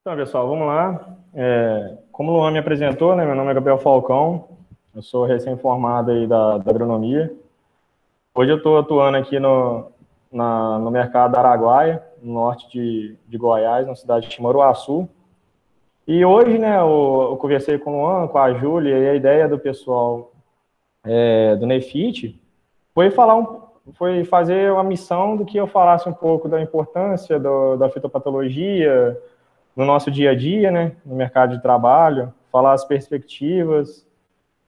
Então, pessoal, vamos lá. Como o Luan me apresentou, né, meu nome é Gabriel Falcão, eu sou recém-formado aí da agronomia. Hoje eu estou atuando aqui no mercado da Araguaia, no norte de Goiás, na cidade de Timoruaçu. E hoje, né, eu conversei com o Luan, com a Júlia, e a ideia do pessoal do Nefit foi fazer uma missão do que eu falasse um pouco da importância da fitopatologia, no nosso dia a dia, né, no mercado de trabalho, falar as perspectivas,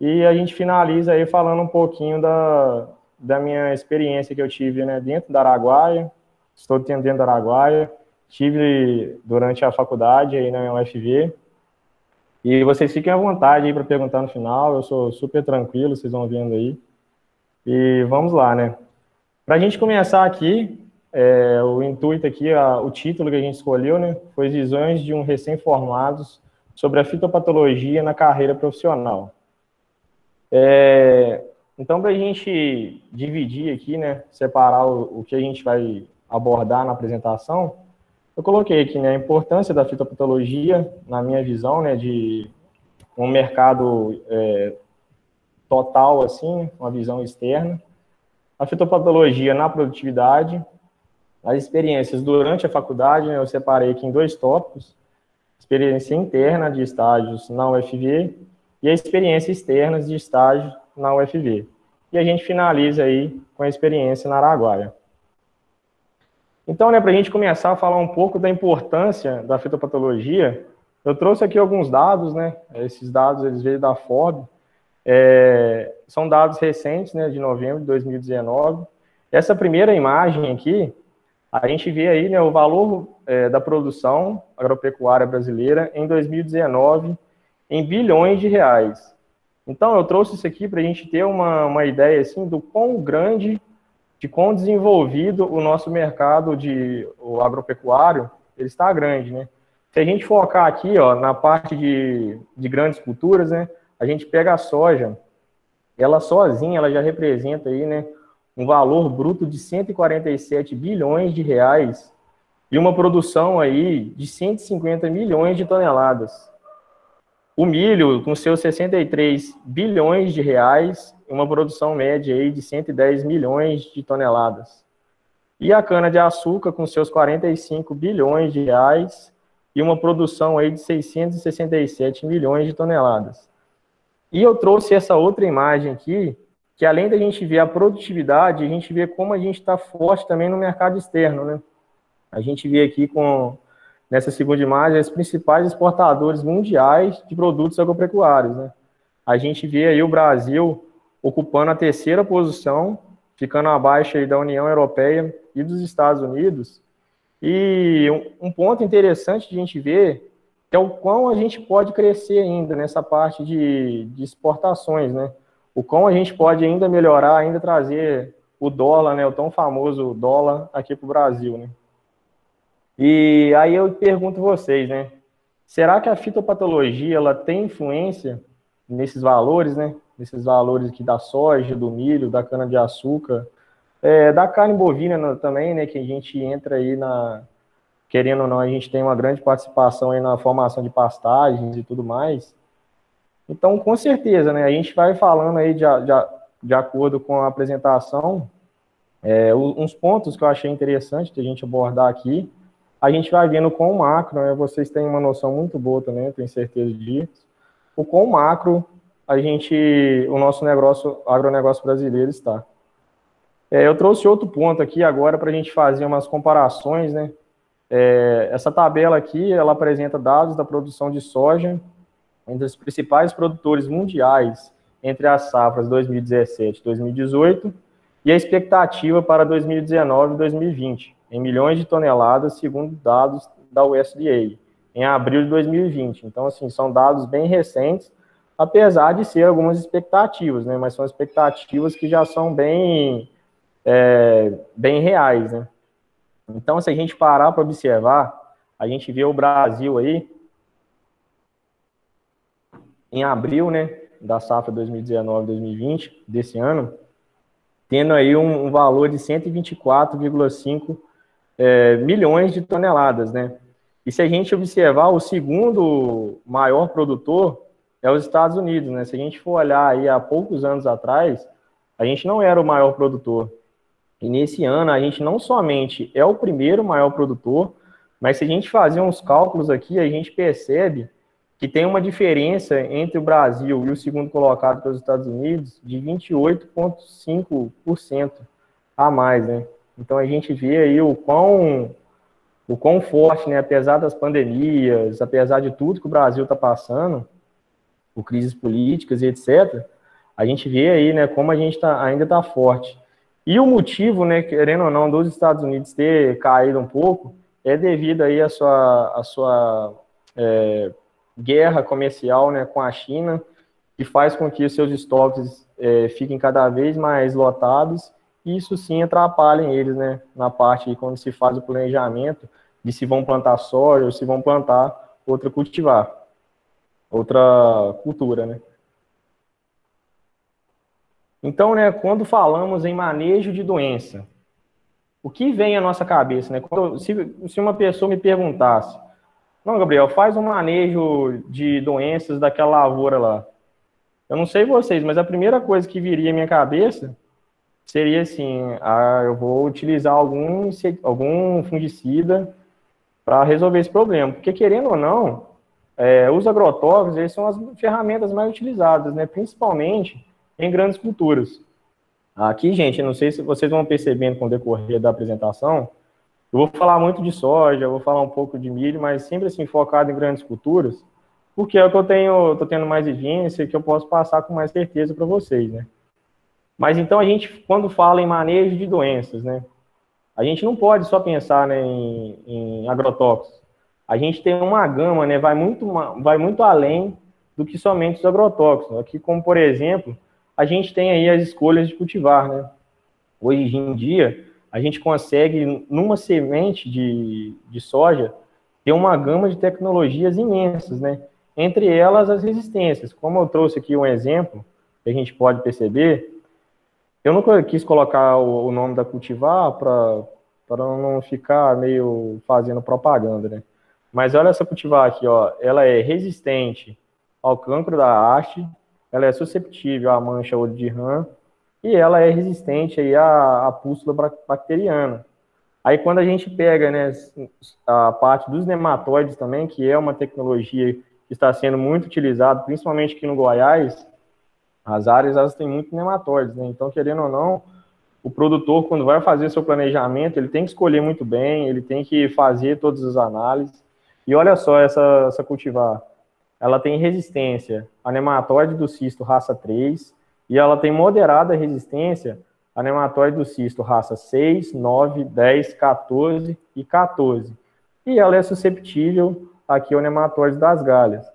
e a gente finaliza aí falando um pouquinho da minha experiência que eu tive, né, dentro da Araguaia. Estou dentro da Araguaia, tive durante a faculdade aí na UFV, e vocês fiquem à vontade aí para perguntar no final, eu sou super tranquilo, vocês vão vendo aí, e vamos lá, né. Para a gente começar aqui, o intuito aqui, o título que a gente escolheu, né, foi Visões de um recém-formados sobre a fitopatologia na carreira profissional. Então, para a gente dividir aqui, né, separar o que a gente vai abordar na apresentação, eu coloquei aqui, né, a importância da fitopatologia, na minha visão, né, de um mercado total, assim, uma visão externa, a fitopatologia na produtividade, as experiências durante a faculdade, né, eu separei aqui em 2 tópicos, experiência interna de estágios na UFV e a experiência externa de estágio na UFV. E a gente finaliza aí com a experiência na Araguaia. Então, né, para a gente começar a falar um pouco da importância da fitopatologia, eu trouxe aqui alguns dados, né, esses dados eles veio da FOB, são dados recentes, né, de novembro de 2019. Essa primeira imagem aqui, a gente vê aí, né, o valor da produção agropecuária brasileira em 2019 em bilhões de reais. Então, eu trouxe isso aqui para a gente ter uma ideia assim, do quão grande, de quão desenvolvido o nosso mercado o agropecuário ele está grande, né? Se a gente focar aqui, ó, na parte de grandes culturas, né, a gente pega a soja, ela sozinha, ela já representa aí, né, um valor bruto de 147 bilhões de reais e uma produção aí de 150 milhões de toneladas. O milho, com seus 63 bilhões de reais, uma produção média aí de 110 milhões de toneladas. E a cana-de-açúcar, com seus 45 bilhões de reais e uma produção aí de 667 milhões de toneladas. E eu trouxe essa outra imagem aqui, que além da gente ver a produtividade, a gente vê como a gente está forte também no mercado externo, né? A gente vê aqui nessa segunda imagem, os principais exportadores mundiais de produtos agropecuários, né? A gente vê aí o Brasil ocupando a 3ª posição, ficando abaixo aí da União Europeia e dos Estados Unidos. E um ponto interessante de a gente ver é o quão a gente pode crescer ainda nessa parte de exportações, né? O quão a gente pode ainda melhorar, ainda trazer o dólar, né? O tão famoso dólar aqui para o Brasil, né? E aí eu pergunto vocês, né? Será que a fitopatologia ela tem influência nesses valores, né? Nesses valores aqui da soja, do milho, da cana-de-açúcar, da carne bovina também, né? Que a gente entra aí querendo ou não, a gente tem uma grande participação aí na formação de pastagens e tudo mais. Então, com certeza, né? A gente vai falando aí de acordo com a apresentação, uns pontos que eu achei interessante de a gente abordar aqui. A gente vai vendo com o macro, né? Vocês têm uma noção muito boa também, eu tenho certeza disso. O quão macro o nosso agronegócio brasileiro está. Eu trouxe outro ponto aqui agora para a gente fazer umas comparações, né? Essa tabela aqui, ela apresenta dados da produção de soja entre os principais produtores mundiais entre as safras 2017 e 2018 e a expectativa para 2019 e 2020, em milhões de toneladas, segundo dados da USDA, em abril de 2020. Então, assim, são dados bem recentes, apesar de ser algumas expectativas, né? Mas são expectativas que já são bem reais, né? Então, se a gente parar para observar, a gente vê o Brasil aí, em abril, né, da safra 2019-2020, desse ano, tendo aí um valor de 124,5 milhões de toneladas, né? E se a gente observar, o segundo maior produtor é os Estados Unidos, né? Se a gente for olhar aí há poucos anos atrás, a gente não era o maior produtor. E nesse ano, a gente não somente é o primeiro maior produtor, mas se a gente fazer uns cálculos aqui, a gente percebe que tem uma diferença entre o Brasil e o segundo colocado, que é os Estados Unidos, de 28,5% a mais, né? Então a gente vê aí o quão forte, né, apesar das pandemias, apesar de tudo que o Brasil está passando, por crises políticas e etc., a gente vê aí, né, como a gente ainda está forte. E o motivo, né, querendo ou não, dos Estados Unidos ter caído um pouco, é devido aí à sua guerra comercial, né, com a China, que faz com que os seus estoques fiquem cada vez mais lotados, e isso sim atrapalha eles, né, na parte quando se faz o planejamento de se vão plantar soja ou se vão plantar outra cultura, né. Então, né, quando falamos em manejo de doença, o que vem à nossa cabeça, né? Se uma pessoa me perguntasse, não, Gabriel, faz um manejo de doenças daquela lavoura lá. Eu não sei vocês, mas a primeira coisa que viria à minha cabeça seria assim, eu vou utilizar algum fungicida para resolver esse problema. Porque, querendo ou não, os agrotóxicos, eles são as ferramentas mais utilizadas, né? Principalmente em grandes culturas. Aqui, gente, não sei se vocês vão percebendo com o decorrer da apresentação, eu vou falar muito de soja, eu vou falar um pouco de milho, mas sempre assim, focado em grandes culturas, porque é o que tô tendo mais vivência e que eu posso passar com mais certeza para vocês, né? Mas então a gente, quando fala em manejo de doenças, né? A gente não pode só pensar, né, em agrotóxicos. A gente tem uma gama, né, vai muito além do que somente os agrotóxicos. Aqui, como por exemplo, a gente tem aí as escolhas de cultivar, né? Hoje em dia, a gente consegue, numa semente de soja, ter uma gama de tecnologias imensas, né? Entre elas, as resistências. Como eu trouxe aqui um exemplo, que a gente pode perceber, eu nunca quis colocar o nome da cultivar para não ficar meio fazendo propaganda, né? Mas olha essa cultivar aqui, ó. Ela é resistente ao cancro da haste, ela é susceptível à mancha olho de rã e ela é resistente aí à pústula bacteriana. Aí quando a gente pega, né, a parte dos nematóides também, que é uma tecnologia que está sendo muito utilizada, principalmente aqui no Goiás, as áreas elas têm muito nematóides, né? Então, querendo ou não, o produtor, quando vai fazer seu planejamento, ele tem que escolher muito bem, ele tem que fazer todas as análises. E olha só essa cultivar. Ela tem resistência a nematóide do cisto raça 3 e ela tem moderada resistência a nematóide do cisto raça 6, 9, 10, 14 e 14. E ela é susceptível aqui ao nematóide das galhas.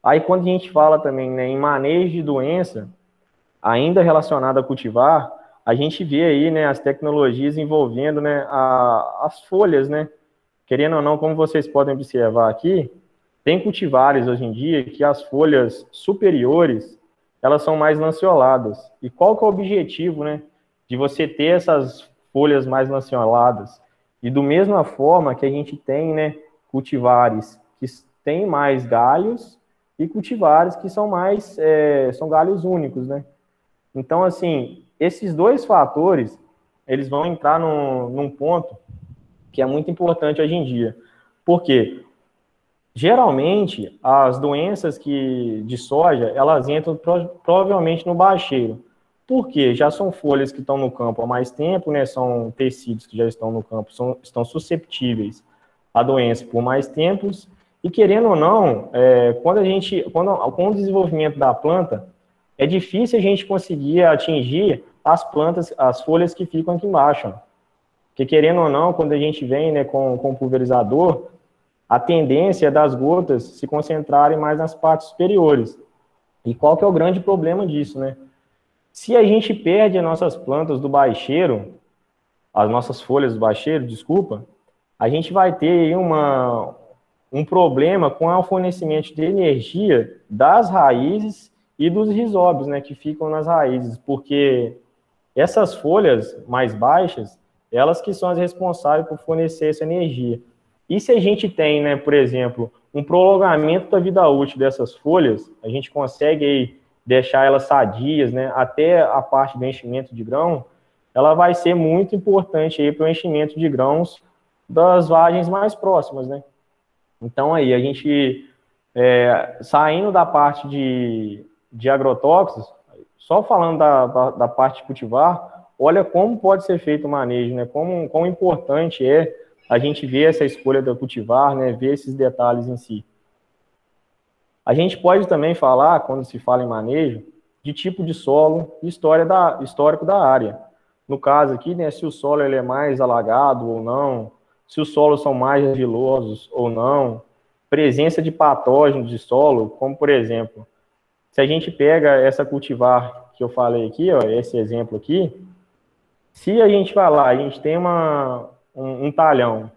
Aí quando a gente fala também, né, em manejo de doença, ainda relacionado a cultivar, a gente vê aí, né, as tecnologias envolvendo, né, as folhas, né? Querendo ou não, como vocês podem observar aqui, tem cultivares hoje em dia que as folhas superiores, elas são mais lanceoladas. E qual que é o objetivo, né, de você ter essas folhas mais lanceoladas? E do mesma forma que a gente tem, né, cultivares que têm mais galhos e cultivares que são mais, são galhos únicos, né? Então, assim, esses dois fatores, eles vão entrar num ponto que é muito importante hoje em dia. Por quê? Geralmente, as doenças de soja, elas entram provavelmente no bacheiro. Por quê? Já são folhas que estão no campo há mais tempo, né? São tecidos que já estão no campo, estão susceptíveis à doença por mais tempos. E querendo ou não, com o desenvolvimento da planta, é difícil a gente conseguir atingir as plantas, as folhas que ficam aqui embaixo. Porque querendo ou não, quando a gente vem, né, com o pulverizador, a tendência é das gotas se concentrarem mais nas partes superiores. E qual que é o grande problema disso, né? Se a gente perde as nossas plantas do baixeiro, as nossas folhas do baixeiro, desculpa, a gente vai ter um problema com o fornecimento de energia das raízes e dos rizóbios, né, que ficam nas raízes, porque essas folhas mais baixas, elas que são as responsáveis por fornecer essa energia. E se a gente tem, né, por exemplo, um prolongamento da vida útil dessas folhas, a gente consegue aí deixar elas sadias, né, até a parte do enchimento de grão, ela vai ser muito importante aí para o enchimento de grãos das vagens mais próximas, né? Então aí a gente saindo da parte de agrotóxicos, só falando da parte de cultivar, olha como pode ser feito o manejo, né? Quão importante é a gente ver essa escolha da cultivar, né? Ver esses detalhes em si. A gente pode também falar, quando se fala em manejo, de tipo de solo e histórico da área. No caso aqui, né, se o solo ele é mais alagado ou não, se os solos são mais argilosos ou não, presença de patógenos de solo, como por exemplo, se a gente pega essa cultivar que eu falei aqui, ó, esse exemplo aqui, se a gente vai lá, a gente tem um talhão,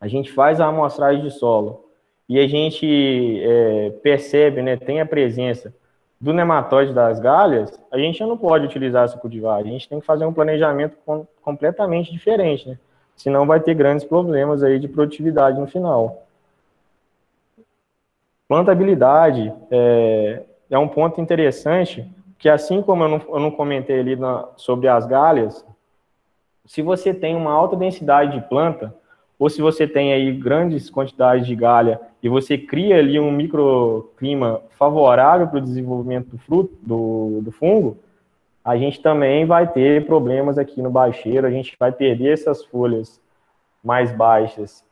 a gente faz a amostragem de solo e a gente percebe, né, tem a presença do nematóide das galhas, a gente já não pode utilizar essa cultivar, a gente tem que fazer um planejamento completamente diferente, né? Senão vai ter grandes problemas aí de produtividade no final. Plantabilidade é um ponto interessante, que assim como eu não comentei ali sobre as galhas, se você tem uma alta densidade de planta, ou se você tem aí grandes quantidades de galha e você cria ali um microclima favorável para o desenvolvimento do fruto, do fungo, a gente também vai ter problemas aqui no baixeiro, a gente vai perder essas folhas mais baixas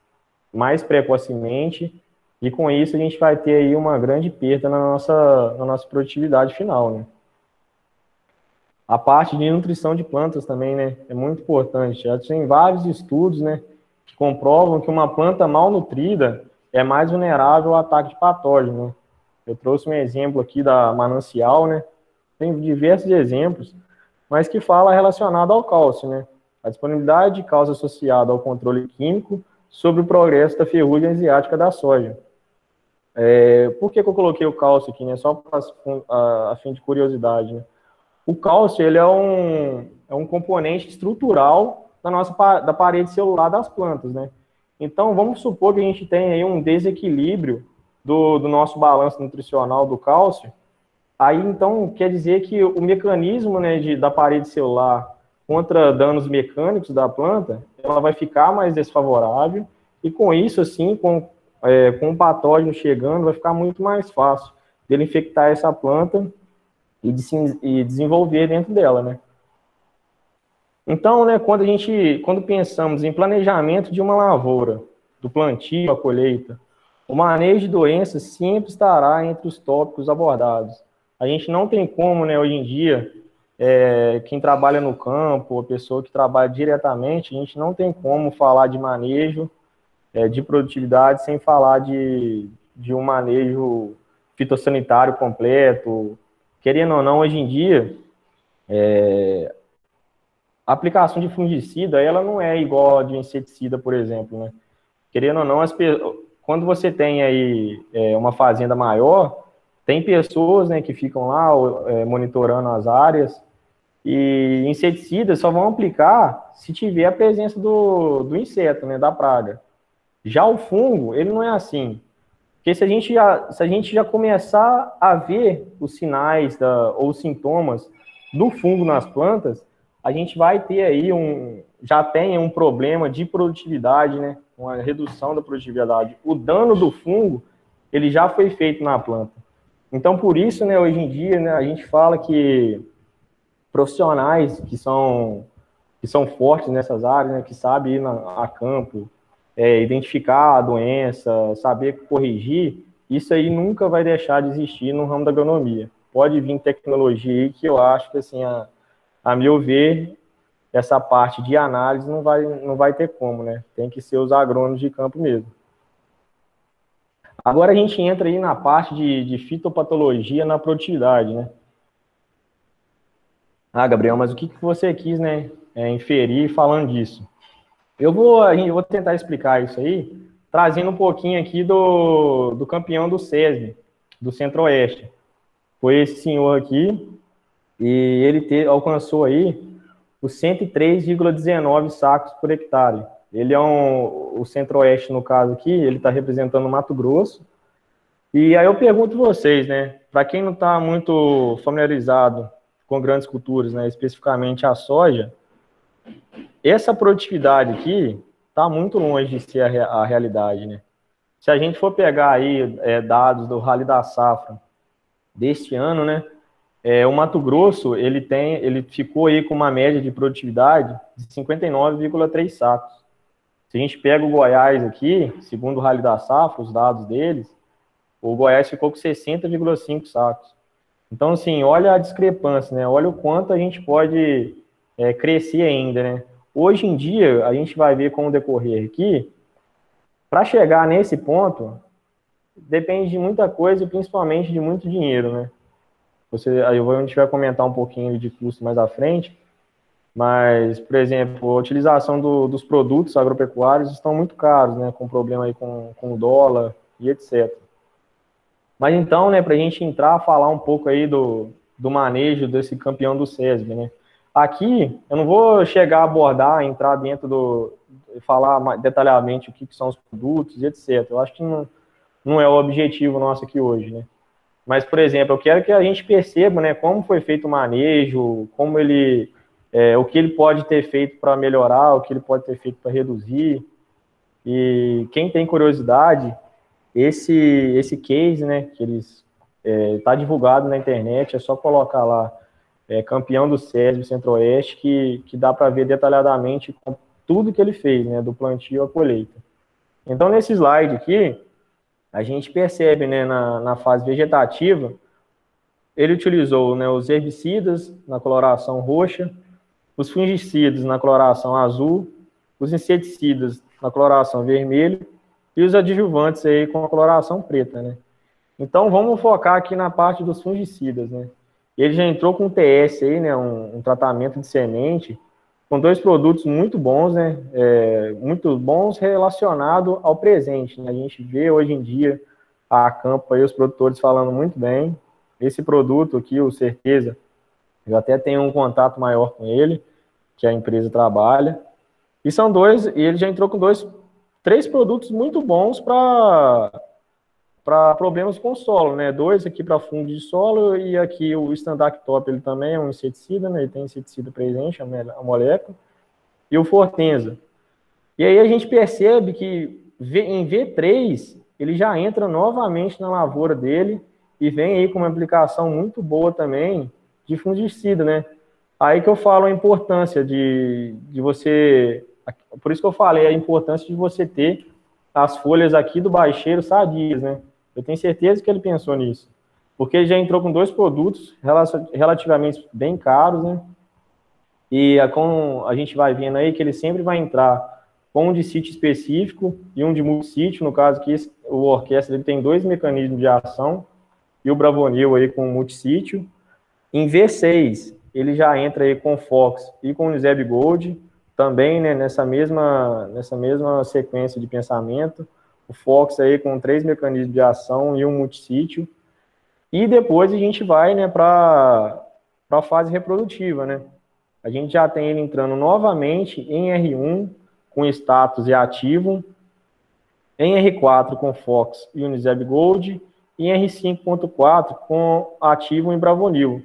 mais precocemente, e com isso a gente vai ter aí uma grande perda na nossa produtividade final, né? A parte de nutrição de plantas também, né, é muito importante. Já tem vários estudos, né, que comprovam que uma planta mal nutrida é mais vulnerável ao ataque de patógeno, né? Eu trouxe um exemplo aqui da manancial, né? Tem diversos exemplos, mas que fala relacionado ao cálcio, né? A disponibilidade de cálcio associada ao controle químico sobre o progresso da ferrugem asiática da soja. Por que eu coloquei o cálcio aqui, né? Só a fim de curiosidade, né? O cálcio ele é um componente estrutural da parede celular das plantas, né? Então, vamos supor que a gente tem aí um desequilíbrio do nosso balanço nutricional do cálcio. Aí, então, quer dizer que o mecanismo, né, da parede celular contra danos mecânicos da planta, ela vai ficar mais desfavorável e com isso, assim, com o patógeno chegando, vai ficar muito mais fácil dele infectar essa planta e desenvolver dentro dela, né? Então, né, quando pensamos em planejamento de uma lavoura, do plantio à colheita, o manejo de doenças sempre estará entre os tópicos abordados. A gente não tem como, né, hoje em dia, quem trabalha no campo, a pessoa que trabalha diretamente, a gente não tem como falar de manejo de produtividade sem falar de um manejo fitossanitário completo. Querendo ou não, hoje em dia, a aplicação de fungicida, ela não é igual a de inseticida, por exemplo, né? Querendo ou não, quando você tem aí uma fazenda maior, tem pessoas, né, que ficam lá monitorando as áreas, e inseticidas só vão aplicar se tiver a presença do inseto, né, da praga. Já o fungo, ele não é assim. Porque se a gente já começar a ver os sinais ou os sintomas do fungo nas plantas, a gente vai ter aí já tem um problema de produtividade, né? Uma redução da produtividade. O dano do fungo, ele já foi feito na planta. Então, por isso, né, hoje em dia, né, a gente fala que profissionais que são fortes nessas áreas, né, que sabem ir a campo, identificar a doença, saber corrigir, isso aí nunca vai deixar de existir no ramo da agronomia. Pode vir tecnologia aí que eu acho que, assim, a meu ver, essa parte de análise não vai ter como, né? Tem que ser os agrônomos de campo mesmo. Agora a gente entra aí na parte de fitopatologia na produtividade, né? Ah, Gabriel, mas o que você quis, né, inferir falando disso? Eu vou tentar explicar isso aí, trazendo um pouquinho aqui do campeão do SESB, do Centro-Oeste. Foi esse senhor aqui, e ele alcançou aí os 103,19 sacos por hectare. Ele é o Centro-Oeste, no caso aqui, ele está representando o Mato Grosso. E aí eu pergunto vocês, né? Para quem não está muito familiarizado com grandes culturas, né, especificamente a soja, essa produtividade aqui está muito longe de ser a realidade, né? Se a gente for pegar aí dados do Rally da Safra deste ano, né, o Mato Grosso ele ficou aí com uma média de produtividade de 59,3 sacos. Se a gente pega o Goiás aqui, segundo o Rally da Safra, os dados deles, o Goiás ficou com 60,5 sacos. Então, assim, olha a discrepância, né? Olha o quanto a gente pode crescer ainda, né? Hoje em dia, a gente vai ver com o decorrer aqui, para chegar nesse ponto, depende de muita coisa e principalmente de muito dinheiro, né? A gente vai comentar um pouquinho de custo mais à frente, mas, por exemplo, a utilização dos produtos agropecuários estão muito caros, né? Com problema aí com o dólar e etc. Mas então, né, para a gente entrar, falar um pouco aí do manejo desse campeão do SESB, né? Aqui, eu não vou chegar a abordar, entrar dentro falar mais detalhadamente o que são os produtos e etc. Eu acho que não é o objetivo nosso aqui hoje, né? Mas, por exemplo, eu quero que a gente perceba, né, como foi feito o manejo, como o que ele pode ter feito para melhorar, o que ele pode ter feito para reduzir. E quem tem curiosidade, esse case, né, que eles tá divulgado na internet, é só colocar lá campeão do SESB Centro-Oeste, que dá para ver detalhadamente tudo que ele fez, né, do plantio à colheita. Então, nesse slide aqui, a gente percebe, né, na fase vegetativa, ele utilizou, né, os herbicidas na coloração roxa, os fungicidas na coloração azul, os inseticidas na coloração vermelho e os adjuvantes aí com a coloração preta, né? Então, vamos focar aqui na parte dos fungicidas, né? Ele já entrou com TS aí, né, um tratamento de semente, com 2 produtos muito bons, né? Muito bons relacionado ao presente, né? A gente vê hoje em dia a campo aí os produtores falando muito bem. Esse produto aqui, o Certeza, eu até tenho um contato maior com ele, que a empresa trabalha. E ele já entrou com 3 produtos muito bons para problemas com solo, né? 2 aqui para fundo de solo e aqui o Standard Top, ele também é um inseticida, né? Ele tem inseticida presente, a molécula, e o Fortenza. E aí a gente percebe que em V3 ele já entra novamente na lavoura dele e vem aí com uma aplicação muito boa também de fungicida, né? Aí que eu falo a importância de você... Por isso que eu falei a importância de você ter as folhas aqui do baixeiro sadias, né? Eu tenho certeza que ele pensou nisso. Porque ele já entrou com 2 produtos relativamente bem caros, né? E como a gente vai vendo aí que ele sempre vai entrar com um de sítio específico e um de multissítio, no caso que o Orquestra ele tem 2 mecanismos de ação, e o Bravonil aí com multissítio. Em V6, ele já entra aí com Fox e com o Zeb Gold, também, né, nessa mesma sequência de pensamento. O Fox aí com 3 mecanismos de ação e um multissítio. E depois a gente vai, né, para a fase reprodutiva, né? A gente já tem ele entrando novamente em R1 com status e ativo, em R4 com Fox e Uniseb Gold, e em R5.4 com ativo em Bravonil.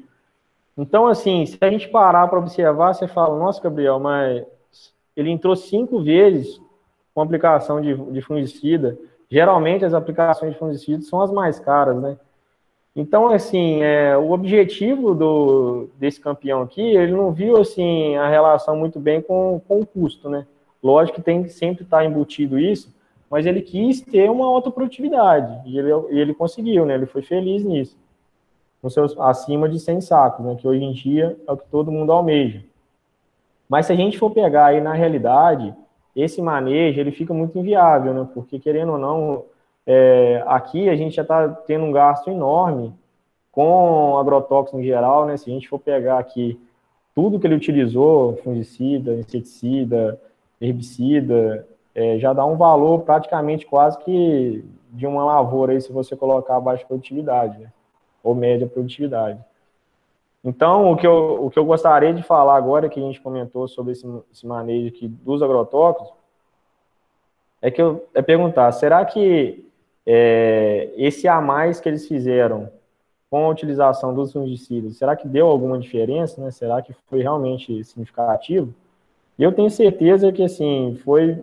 Então, assim, se a gente parar para observar, você fala, nossa, Gabriel, mas ele entrou 5 vezes com aplicação de fungicida. Geralmente, as aplicações de fungicida são as mais caras, né? Então, assim, o objetivo desse campeão aqui, ele não viu, assim, a relação muito bem com o custo, né? Lógico que tem que sempre estar embutido isso, mas ele quis ter uma alta produtividade, e ele conseguiu, né? Ele foi feliz nisso, com seus acima de 100 sacos, né? Que hoje em dia é o que todo mundo almeja. Mas se a gente for pegar aí na realidade, esse manejo, ele fica muito inviável, né? Porque, querendo ou não, aqui a gente já está tendo um gasto enorme com agrotóxico em geral, né? Se a gente for pegar aqui tudo que ele utilizou, fungicida, inseticida, herbicida, já dá um valor praticamente quase que de uma lavoura aí, se você colocar a baixa produtividade, né? Ou média produtividade. Então, o que eu gostaria de falar agora, que a gente comentou sobre esse manejo aqui dos agrotóxicos, é perguntar, será que esse a mais que eles fizeram com a utilização dos fungicidas, será que deu alguma diferença, né? Será que foi realmente significativo? E eu tenho certeza que, assim, foi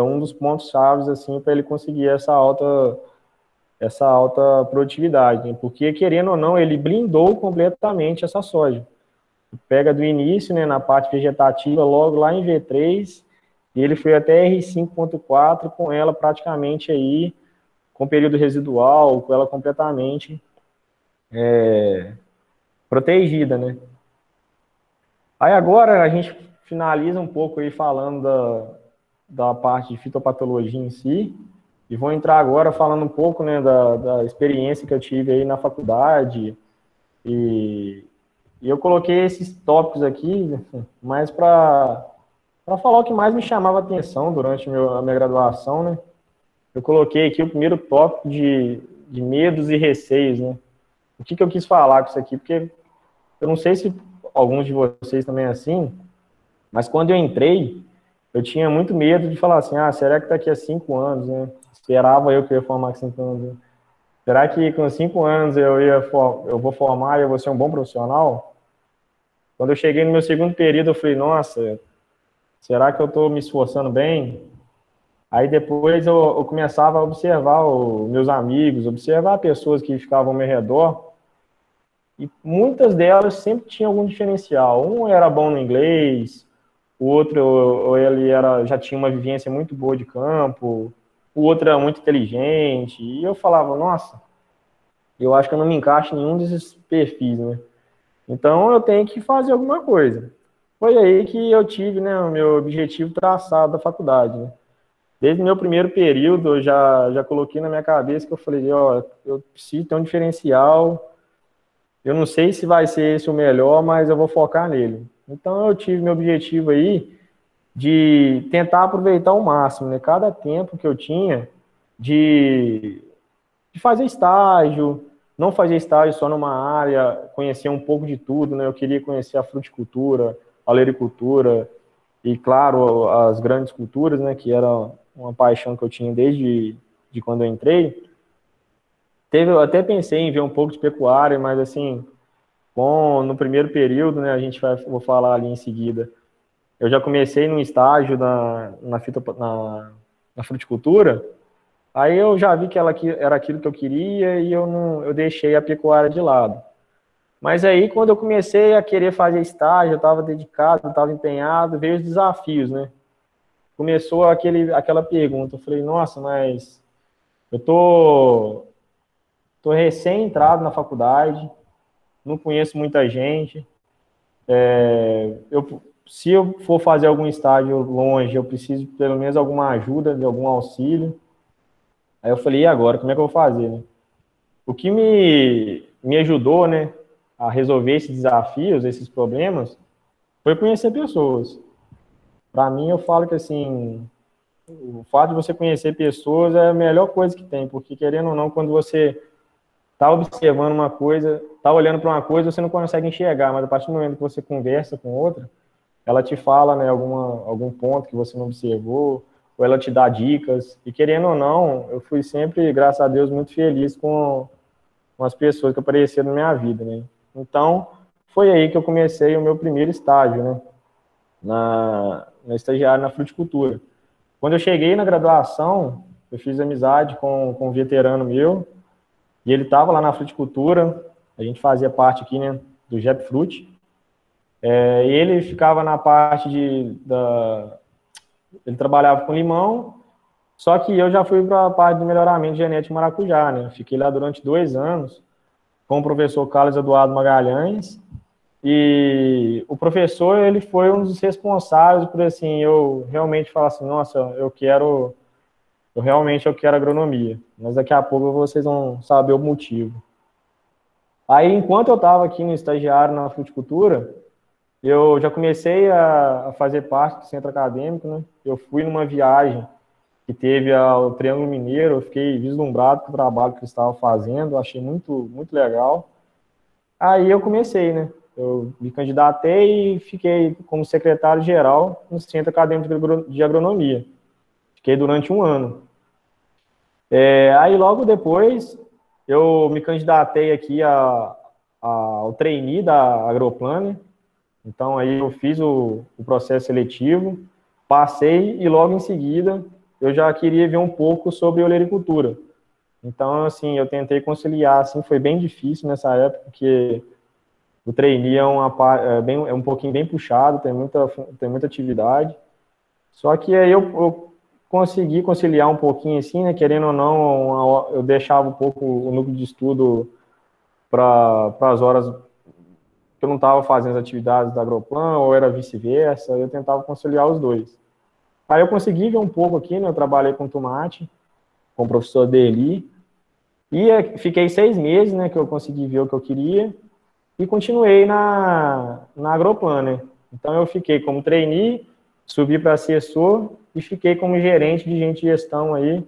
um dos pontos chaves, assim, para ele conseguir essa alta produtividade, né? Porque, querendo ou não, ele blindou completamente essa soja. Pega do início, né, na parte vegetativa, logo lá em V3, e ele foi até R5.4 com ela praticamente aí, com período residual, com ela completamente protegida, né? Aí agora a gente finaliza um pouco aí falando da parte de fitopatologia em si, e vou entrar agora falando um pouco, né, da experiência que eu tive aí na faculdade, e, e eu coloquei esses tópicos aqui, mais para falar o que mais me chamava a atenção durante a minha graduação, né? Eu coloquei aqui o primeiro tópico de medos e receios, né? O que eu quis falar com isso aqui? Porque eu não sei se alguns de vocês também é assim, mas quando eu entrei, eu tinha muito medo de falar assim, será que daqui a 5 anos, né? Esperava eu que eu ia formar com 5 anos, né? Será que com 5 anos eu vou formar e eu vou ser um bom profissional? Quando eu cheguei no meu segundo período, eu falei, nossa, será que eu estou me esforçando bem? Aí depois eu começava a observar os meus amigos, observar pessoas que ficavam ao meu redor, e muitas delas sempre tinham algum diferencial. Um era bom no inglês, o outro ou ele já tinha uma vivência muito boa de campo, o outro era muito inteligente, e eu falava, nossa, eu acho que eu não me encaixo em nenhum desses perfis, né? Então eu tenho que fazer alguma coisa. Foi aí que eu tive, né, o meu objetivo traçado da faculdade, né? Desde o meu primeiro período, eu já coloquei na minha cabeça que eu falei, ó, eu preciso ter um diferencial, eu não sei se vai ser esse o melhor, mas eu vou focar nele. Então eu tive meu objetivo aí de tentar aproveitar ao máximo, né? Cada tempo que eu tinha de, de fazer estágio, não fazer estágio só numa área, conhecer um pouco de tudo, né? Eu queria conhecer a fruticultura, a olericultura e, claro, as grandes culturas, né? Que era uma paixão que eu tinha desde quando eu entrei. Eu até pensei em ver um pouco de pecuária, mas assim, no primeiro período, né? Vou falar ali em seguida. Eu já comecei num estágio na fruticultura, aí eu já vi que era aquilo que eu queria e eu deixei a pecuária de lado. Mas aí, quando eu comecei a querer fazer estágio, eu estava dedicado, estava empenhado, veio os desafios, né? Começou aquela pergunta, eu falei, nossa, mas eu tô recém-entrado na faculdade, não conheço muita gente, se eu for fazer algum estágio longe, eu preciso pelo menos alguma ajuda, de algum auxílio. Aí eu falei, e agora, como é que eu vou fazer, né? O que me ajudou, né, a resolver esses desafios, esses problemas, foi conhecer pessoas. Para mim, eu falo que, assim, o fato de você conhecer pessoas é a melhor coisa que tem, porque, querendo ou não, quando você está observando uma coisa, está olhando para uma coisa, você não consegue enxergar, mas a partir do momento que você conversa com outra, ela te fala, né, algum ponto que você não observou, ou ela te dá dicas, e querendo ou não, eu fui sempre, graças a Deus, muito feliz com as pessoas que apareceram na minha vida, né. Então, foi aí que eu comecei o meu primeiro estágio, né, na estagiário na fruticultura. Quando eu cheguei na graduação, eu fiz amizade com um veterano meu, e ele estava lá na fruticultura, a gente fazia parte aqui, né, do Japfrut. E ele ficava na parte ele trabalhava com limão, só que eu já fui para a parte do melhoramento genético de maracujá, né? Fiquei lá durante 2 anos com o professor Carlos Eduardo Magalhães, e o professor, ele foi um dos responsáveis por, assim, eu realmente falar assim, nossa, eu quero agronomia, mas daqui a pouco vocês vão saber o motivo. Aí, enquanto eu estava aqui no estagiário na fruticultura, eu já comecei a fazer parte do centro acadêmico, né? Eu fui numa viagem que teve ao Triângulo Mineiro, eu fiquei vislumbrado com o trabalho que eles estavam fazendo, achei muito, muito legal. Aí eu comecei, né? Eu me candidatei e fiquei como secretário-geral no Centro Acadêmico de Agronomia. Fiquei durante um ano. Aí logo depois eu me candidatei aqui ao trainee da Agroplane. Então aí eu fiz o processo seletivo, passei e logo em seguida eu já queria ver um pouco sobre olericultura. Então, assim, eu tentei conciliar, assim, foi bem difícil nessa época, porque o trainee é um pouquinho bem puxado, tem muita atividade. Só que aí eu consegui conciliar um pouquinho, assim, né, querendo ou não, eu deixava um pouco o núcleo de estudo para as horas que eu não estava fazendo as atividades da Agroplan, ou era vice-versa, eu tentava conciliar os dois. Aí eu consegui ver um pouco aqui, né, eu trabalhei com tomate, com o professor Deli, e fiquei 6 meses, né, que eu consegui ver o que eu queria, e continuei na Agroplan, né. Então eu fiquei como trainee, subi para assessor e fiquei como gerente de gente de gestão aí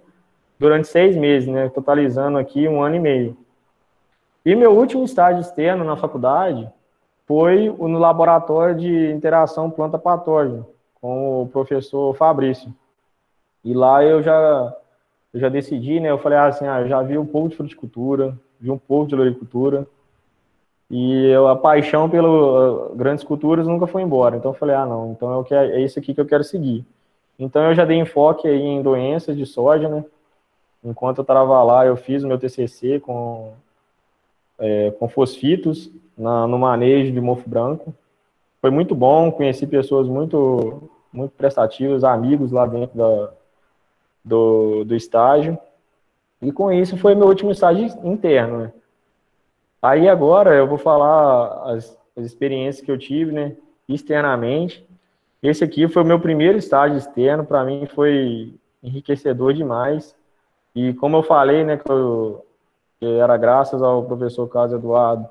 durante 6 meses, né, totalizando aqui 1 ano e meio. E meu último estágio externo na faculdade foi no laboratório de interação planta-patógeno, com o professor Fabrício. E lá eu já decidi, né? Eu falei assim, eu já vi um pouco de fruticultura, vi um pouco de olericultura, e a paixão pelas grandes culturas nunca foi embora. Então eu falei, não, então é isso aqui que eu quero seguir. Então eu já dei enfoque aí em doenças de soja, né? Enquanto eu estava lá, eu fiz o meu TCC com fosfitos no manejo de mofo branco. Foi muito bom, conheci pessoas muito, muito prestativas, amigos lá dentro do estágio. E com isso foi meu último estágio interno, né? Aí agora eu vou falar as experiências que eu tive, né, externamente. Esse aqui foi o meu primeiro estágio externo, para mim foi enriquecedor demais. E como eu falei, né, que era graças ao professor Carlos Eduardo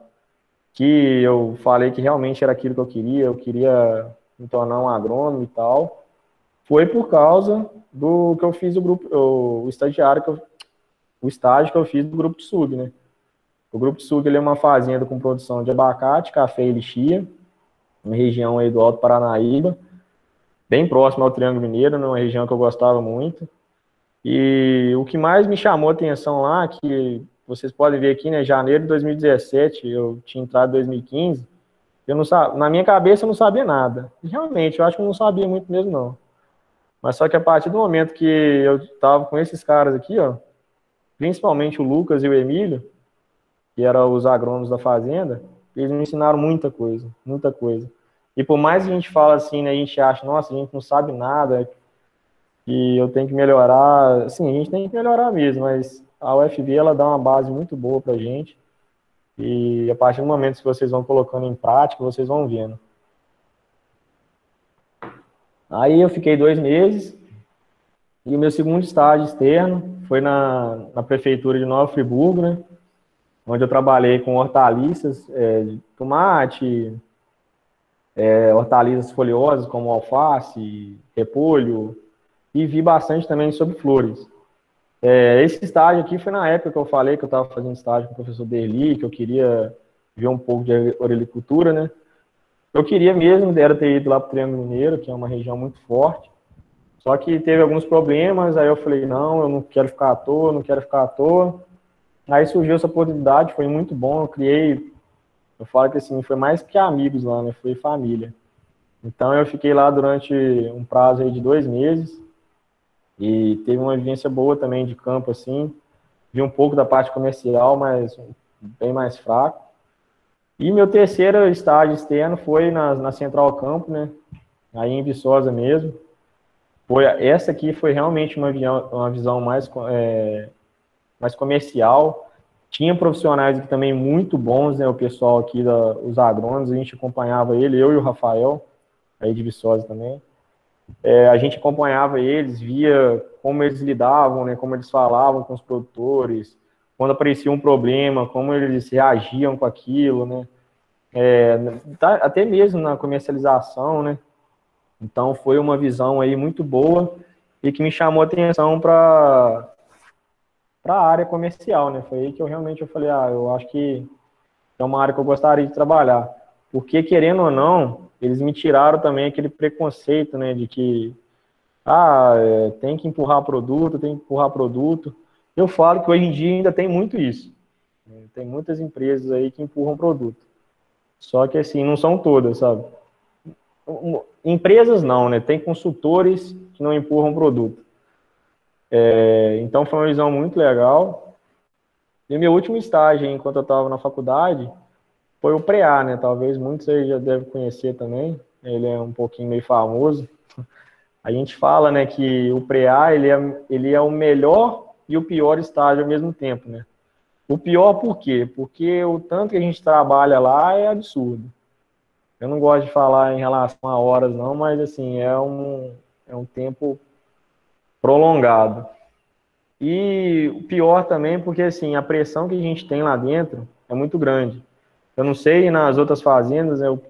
que eu falei que realmente era aquilo que eu queria me tornar um agrônomo e tal, foi por causa do que eu fiz o estágio que eu fiz do Grupo Tsug, né? O Grupo Tsug, ele é uma fazenda com produção de abacate, café e lixia, uma região aí do Alto Paranaíba, bem próximo ao Triângulo Mineiro, né? Uma região que eu gostava muito. E o que mais me chamou a atenção lá, que vocês podem ver aqui, né, janeiro de 2017, eu tinha entrado em 2015, eu não na minha cabeça eu não sabia nada. E realmente, eu acho que eu não sabia muito mesmo, não. Mas só que a partir do momento que eu estava com esses caras aqui, ó, principalmente o Lucas e o Emílio, que eram os agrônomos da fazenda, eles me ensinaram muita coisa, muita coisa. E por mais que a gente fala assim, né, a gente acha, nossa, a gente não sabe nada, que eu tenho que melhorar, sim, a gente tem que melhorar mesmo, mas a UFV, ela dá uma base muito boa pra gente, e a partir do momento que vocês vão colocando em prática, vocês vão vendo. Aí eu fiquei 2 meses, e o meu segundo estágio externo foi na prefeitura de Nova Friburgo, né, onde eu trabalhei com hortaliças, tomate, hortaliças folhosas como alface, repolho, e vi bastante também sobre flores. Esse estágio aqui foi na época que eu falei que eu estava fazendo estágio com o professor Derli, que eu queria ver um pouco de olericultura, né? Eu queria mesmo, era ter ido lá para o Triângulo Mineiro, que é uma região muito forte, só que teve alguns problemas, aí eu falei, não, eu não quero ficar à toa, não quero ficar à toa. Aí surgiu essa oportunidade, foi muito bom, eu falo que assim, foi mais que amigos lá, né? Foi família. Então eu fiquei lá durante um prazo aí de 2 meses, e teve uma vivência boa também de campo, assim. Vi um pouco da parte comercial, mas bem mais fraco. E meu terceiro estágio externo foi na Central Campo, né? Aí em Viçosa mesmo. Essa aqui foi realmente uma visão mais comercial. Tinha profissionais aqui também muito bons, né? O pessoal aqui, os agrônomos, a gente acompanhava eu e o Rafael, aí de Viçosa também. A gente acompanhava eles, via como eles lidavam, né, como eles falavam com os produtores, quando aparecia um problema, como eles reagiam com aquilo, né, até mesmo na comercialização, né. Então foi uma visão aí muito boa e que me chamou a atenção para a área comercial, né. Foi aí que eu falei, eu acho que é uma área que eu gostaria de trabalhar, porque querendo ou não, eles me tiraram também aquele preconceito, né, de que tem que empurrar produto, tem que empurrar produto. Eu falo que hoje em dia ainda tem muito isso. Tem muitas empresas aí que empurram produto. Só que, assim, não são todas, sabe? Empresas não, né? Tem consultores que não empurram produto. Então, foi uma visão muito legal. E o meu último estágio, enquanto eu estava na faculdade, foi o PREA, né? Talvez muitos aí já devem conhecer também. Ele é um pouquinho meio famoso. A gente fala, né, que o PREA, ele é o melhor e o pior estágio ao mesmo tempo, né? O pior por quê? Porque o tanto que a gente trabalha lá é absurdo. Eu não gosto de falar em relação a horas, não, mas, assim, é um tempo prolongado. E o pior também porque, assim, a pressão que a gente tem lá dentro é muito grande. Eu não sei nas outras fazendas, eu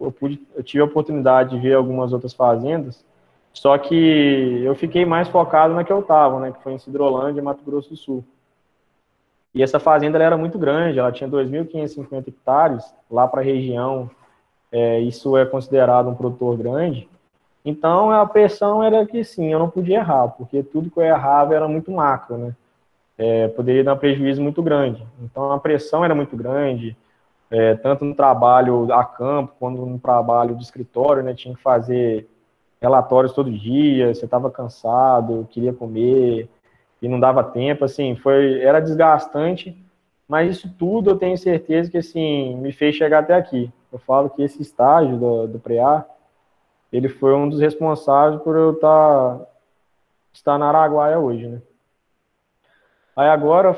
tive a oportunidade de ver algumas outras fazendas, só que eu fiquei mais focado na que eu estava, né, que foi em Sidrolândia, Mato Grosso do Sul. E essa fazenda ela era muito grande, ela tinha 2.550 hectares, lá para a região, isso é considerado um produtor grande. Então a pressão era que sim, eu não podia errar, porque tudo que eu errava era muito macro, né? Poderia dar um prejuízo muito grande. Então a pressão era muito grande, tanto no trabalho a campo, quanto no trabalho de escritório, né? Tinha que fazer relatórios todo dia, você estava cansado, queria comer, e não dava tempo, assim, era desgastante, mas isso tudo eu tenho certeza que, assim, me fez chegar até aqui. Eu falo que esse estágio do PREA, ele foi um dos responsáveis por eu estar na Araguaia hoje, né? Aí agora,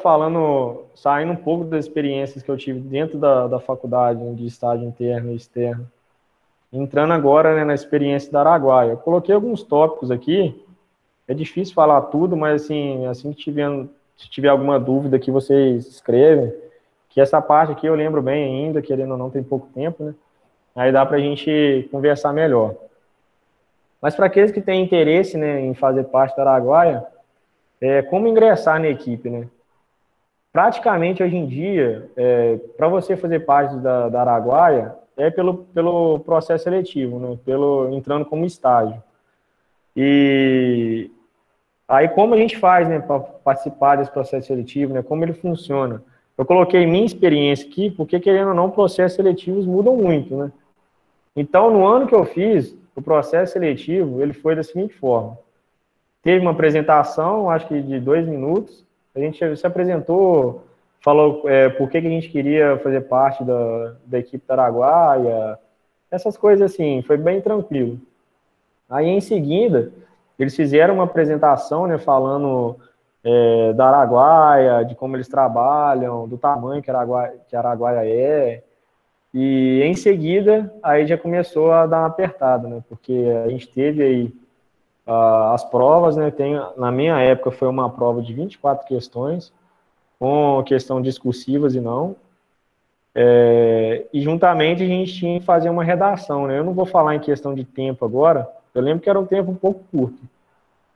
saindo um pouco das experiências que eu tive dentro da faculdade, né, de estágio interno e externo, entrando agora, né, na experiência da Araguaia. Eu coloquei alguns tópicos aqui, é difícil falar tudo, mas assim que se tiver alguma dúvida que vocês escrevem, que essa parte aqui eu lembro bem ainda, querendo ou não, tem pouco tempo, né? Aí dá para a gente conversar melhor. Mas para aqueles que têm interesse, né, em fazer parte da Araguaia, como ingressar na equipe, né? Praticamente hoje em dia, para você fazer parte da Araguaia, é pelo processo seletivo, né? Entrando como estágio. E aí, como a gente faz, né, para participar desse processo seletivo, né? Como ele funciona? Eu coloquei minha experiência aqui, porque, querendo ou não, processos seletivos mudam muito, né? Então, no ano que eu fiz, o processo seletivo, ele foi da seguinte forma. Teve uma apresentação, acho que de 2 minutos, a gente se apresentou, falou por que a gente queria fazer parte da equipe da Araguaia, essas coisas assim, foi bem tranquilo. Aí, em seguida, eles fizeram uma apresentação, né, falando da Araguaia, de como eles trabalham, do tamanho que a Araguaia é, e em seguida, aí já começou a dar uma apertada, né, porque a gente teve aí as provas, né, na minha época foi uma prova de 24 questões, com questão discursivas e não, e juntamente a gente tinha que fazer uma redação, né, eu não vou falar em questão de tempo agora, eu lembro que era um tempo um pouco curto,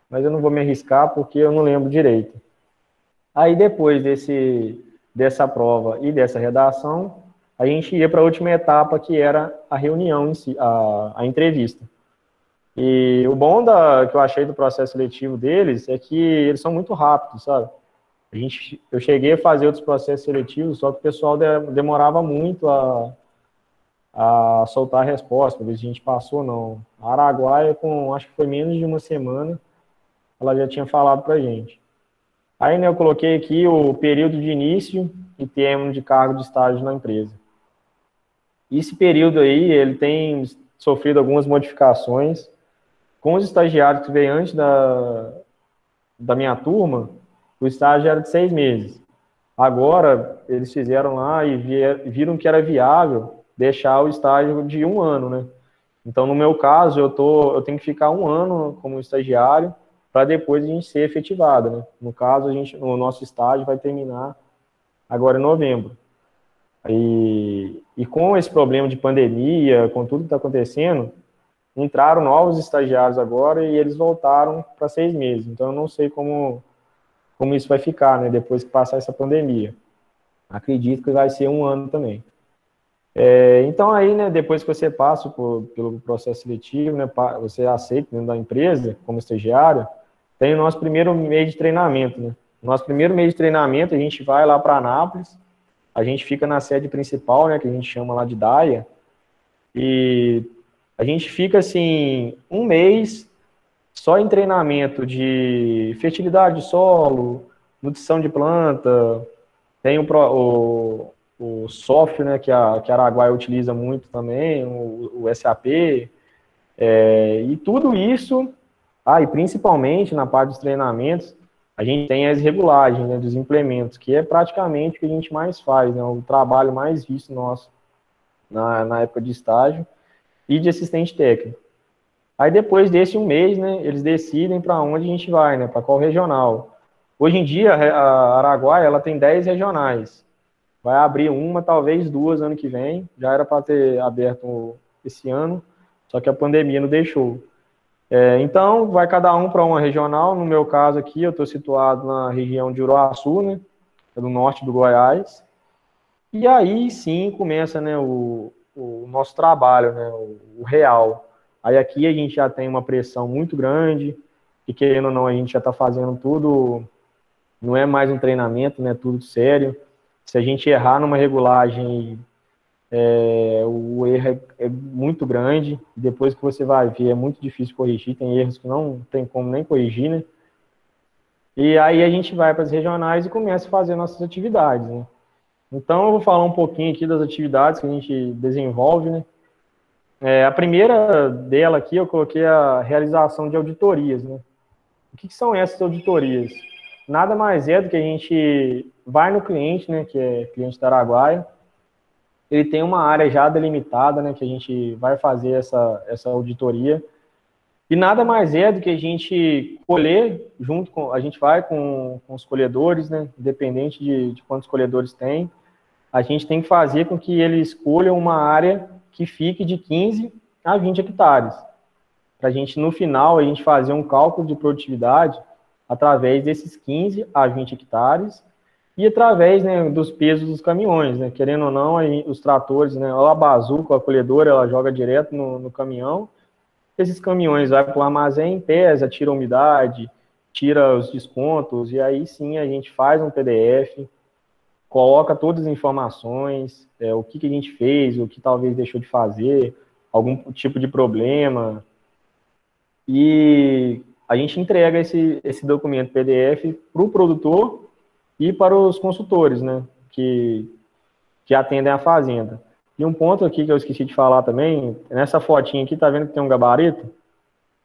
mas eu não vou me arriscar porque eu não lembro direito. Aí depois dessa prova e dessa redação, a gente ia para a última etapa, que era a reunião em si, a entrevista. E o bom que eu achei do processo seletivo deles é que eles são muito rápidos, sabe? Eu cheguei a fazer outros processos seletivos, só que o pessoal demorava muito a soltar a resposta, ver se a gente passou ou não. A Araguaia, acho que foi menos de uma semana, ela já tinha falado pra gente. Aí, né, eu coloquei aqui o período de início e término de cargo de estágio na empresa. Esse período aí, ele tem sofrido algumas modificações. Com os estagiários que veio antes da minha turma, o estágio era de 6 meses. Agora, eles fizeram lá e viram que era viável deixar o estágio de 1 ano, né? Então, no meu caso, eu tenho que ficar 1 ano como estagiário para depois a gente ser efetivado, né? No caso, o nosso estágio vai terminar agora em novembro. E com esse problema de pandemia, com tudo que está acontecendo, entraram novos estagiários agora e eles voltaram para 6 meses. Então, eu não sei como isso vai ficar, né, depois que passar essa pandemia. Acredito que vai ser 1 ano também. Então aí, né, depois que você passa pelo processo seletivo, né, você aceita dentro da empresa como estagiário, tem o nosso primeiro mês de treinamento, né? Nosso primeiro mês de treinamento, a gente vai lá para Anápolis, a gente fica na sede principal, né, que a gente chama lá de DAIA, e a gente fica, assim, um mês só em treinamento de fertilidade de solo, nutrição de planta, tem o software, né, que a Araguaia utiliza muito também, o SAP, e tudo isso, e principalmente na parte dos treinamentos, a gente tem as regulagens, né, dos implementos, que é praticamente o que a gente mais faz, né, o trabalho mais visto nosso na época de estágio e de assistente técnico. Aí depois desse um mês, né, eles decidem para onde a gente vai, né, para qual regional. Hoje em dia, a Araguaia, ela tem 10 regionais. Vai abrir uma, talvez duas ano que vem. Já era para ter aberto esse ano, só que a pandemia não deixou. Então, vai cada um para uma regional. No meu caso aqui, eu estou situado na região de Uruaçu, né, do norte do Goiás. E aí sim começa, né, o nosso trabalho, né, o real. Aí aqui a gente já tem uma pressão muito grande, e querendo ou não, a gente já está fazendo tudo, não é mais um treinamento, né, tudo sério. Se a gente errar numa regulagem, o erro é muito grande, depois que você vai ver, é muito difícil corrigir, tem erros que não tem como nem corrigir, né? E aí a gente vai para as regionais e começa a fazer nossas atividades, né? Então, eu vou falar um pouquinho aqui das atividades que a gente desenvolve, né? A primeira dela aqui, eu coloquei a realização de auditorias, né? O que são essas auditorias? Nada mais é do que a gente vai no cliente, né, que é cliente da Araguaia, ele tem uma área já delimitada, né, que a gente vai fazer essa auditoria, e nada mais é do que a gente colher, a gente vai com os colhedores, né, independente de quantos colhedores tem, a gente tem que fazer com que ele escolha uma área que fique de 15 a 20 hectares. Para a gente, no final, a gente fazer um cálculo de produtividade através desses 15 a 20 hectares e através, né, dos pesos dos caminhões, né? Querendo ou não, os tratores, né, a bazuca, a colhedora, ela joga direto no caminhão. Esses caminhões vão para o armazém, pesa, tira a umidade, tira os descontos, e aí sim a gente faz um PDF, coloca todas as informações, o que a gente fez, o que talvez deixou de fazer, algum tipo de problema, e a gente entrega esse documento PDF para o produtor e para os consultores, né, que atendem a fazenda. E um ponto aqui que eu esqueci de falar também, nessa fotinha aqui, tá vendo que tem um gabarito?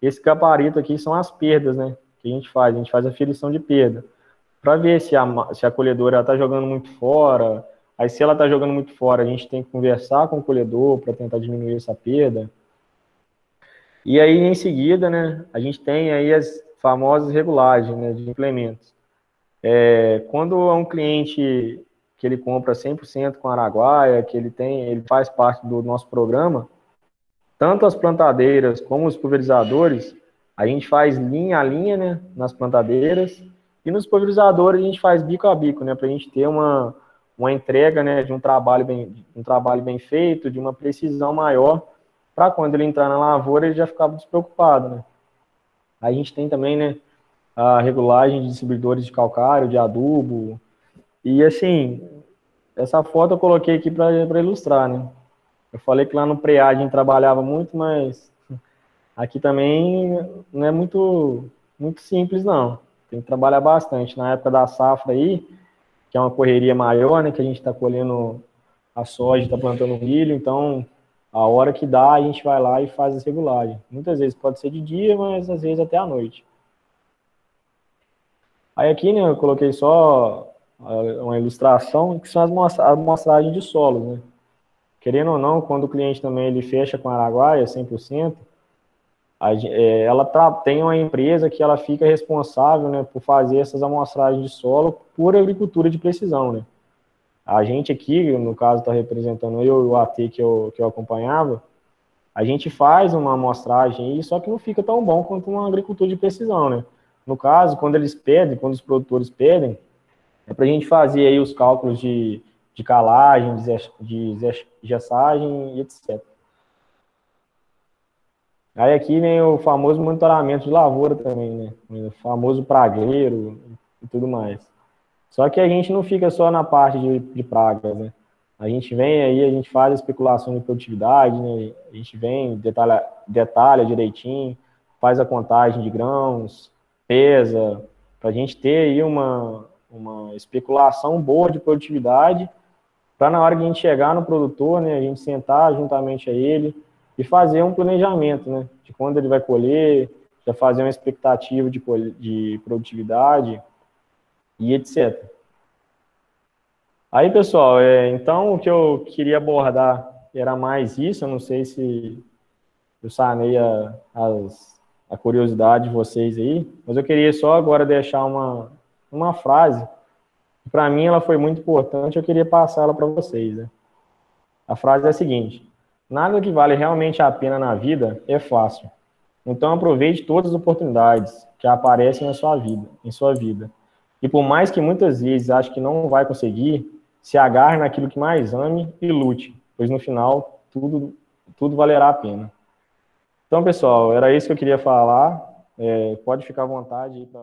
Esse gabarito aqui são as perdas, né, que a gente faz aferição de perda, para ver se a colhedora está jogando muito fora. Aí, se ela está jogando muito fora, a gente tem que conversar com o colhedor para tentar diminuir essa perda. E aí, em seguida, né, a gente tem aí as famosas regulagens, né, de implementos. Quando é um cliente que ele compra 100% com Araguaia, que ele faz parte do nosso programa, tanto as plantadeiras como os pulverizadores, a gente faz linha a linha, né, nas plantadeiras, e nos pulverizadores a gente faz bico a bico, né, para a gente ter uma entrega, né, de um trabalho bem feito, de uma precisão maior, para quando ele entrar na lavoura ele já ficar despreocupado, né. A gente tem também, né, a regulagem de distribuidores de calcário, de adubo, e assim, essa foto eu coloquei aqui para ilustrar, né. Eu falei que lá no Preá a gente trabalhava muito, mas aqui também não é muito simples, não. Tem que trabalhar bastante. Na época da safra aí, que é uma correria maior, né, que a gente está colhendo a soja, está plantando milho, então a hora que dá a gente vai lá e faz as regulagens. Muitas vezes pode ser de dia, mas às vezes até à noite. Aí aqui, né, eu coloquei só uma ilustração, que são as amostragens de solos, né. Querendo ou não, quando o cliente também ele fecha com a Araguaia 100%, ela tem uma empresa que ela fica responsável, né, por fazer essas amostragens de solo por agricultura de precisão, né. A gente aqui, no caso, está representando eu e o AT que eu acompanhava, a gente faz uma amostragem aí, só que não fica tão bom quanto uma agricultura de precisão, né. No caso, quando os produtores pedem, é para a gente fazer aí os cálculos de de calagem, de gessagem e etc. Aí aqui vem o famoso monitoramento de lavoura também, né? O famoso pragueiro e tudo mais. Só que a gente não fica só na parte de pragas, né? A gente vem aí, a gente faz a especulação de produtividade, né? A gente vem, detalha direitinho, faz a contagem de grãos, pesa, para a gente ter aí uma especulação boa de produtividade, para na hora que a gente chegar no produtor, né, a gente sentar juntamente a ele e fazer um planejamento, né, de quando ele vai colher, já fazer uma expectativa de produtividade e etc. Aí, pessoal, então o que eu queria abordar era mais isso. Eu não sei se eu sanei a curiosidade de vocês aí, mas eu queria só agora deixar uma frase, que para mim ela foi muito importante, eu queria passar ela para vocês, né? A frase é a seguinte: nada que vale realmente a pena na vida é fácil. Então aproveite todas as oportunidades que aparecem em sua vida. E por mais que muitas vezes ache que não vai conseguir, se agarre naquilo que mais ame e lute, pois no final tudo valerá a pena. Então, pessoal, era isso que eu queria falar. Pode ficar à vontade aí para